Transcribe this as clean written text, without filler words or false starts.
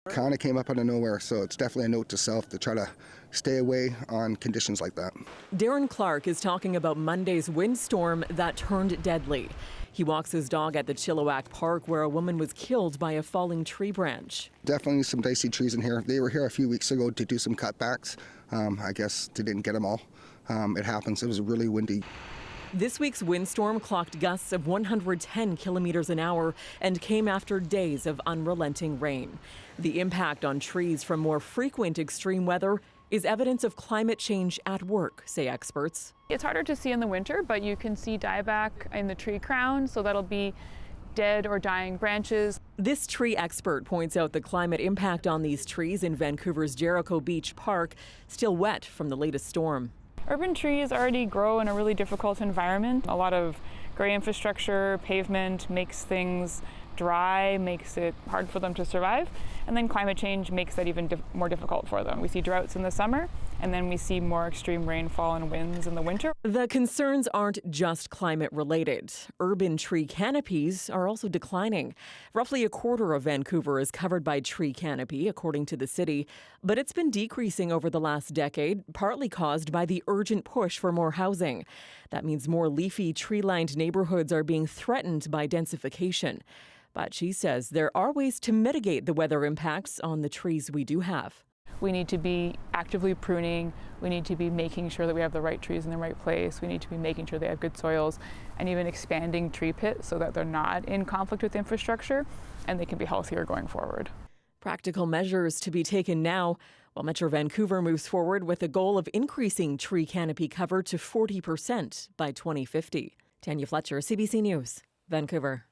Kind of came up out of nowhere, so it's definitely a note to self to try to stay away on conditions like that. Darren Clark is talking about Monday's windstorm that turned deadly. He walks his dog at the Chilliwack Park where a woman was killed by a falling tree branch. Definitely some dicey trees in here. They were here a few weeks ago to do some cutbacks. I guess they didn't get them all. It happens. It was really windy. This week's windstorm clocked gusts of 110 kilometers an hour and came after days of unrelenting rain. The impact on trees from more frequent extreme weather is evidence of climate change at work, say experts. It's harder to see in the winter, but you can see dieback in the tree crown, so that'll be dead or dying branches. This tree expert points out the climate impact on these trees in Vancouver's Jericho Beach Park, still wet from the latest storm. Urban trees already grow in a really difficult environment. A lot of gray infrastructure, pavement makes things dry, makes it hard for them to survive. And then climate change makes that even more difficult for them. We see droughts in the summer, and then we see more extreme rainfall and winds in the winter. The concerns aren't just climate related. Urban tree canopies are also declining. Roughly a quarter of Vancouver is covered by tree canopy, according to the city, but it's been decreasing over the last decade, partly caused by the urgent push for more housing. That means more leafy, tree-lined neighborhoods are being threatened by densification. But she says there are ways to mitigate the weather impacts on the trees we do have. We need to be actively pruning. We need to be making sure that we have the right trees in the right place. We need to be making sure they have good soils and even expanding tree pits so that they're not in conflict with infrastructure and they can be healthier going forward. Practical measures to be taken now while Metro Vancouver moves forward with a goal of increasing tree canopy cover to 40% by 2050. Tanya Fletcher, CBC News, Vancouver.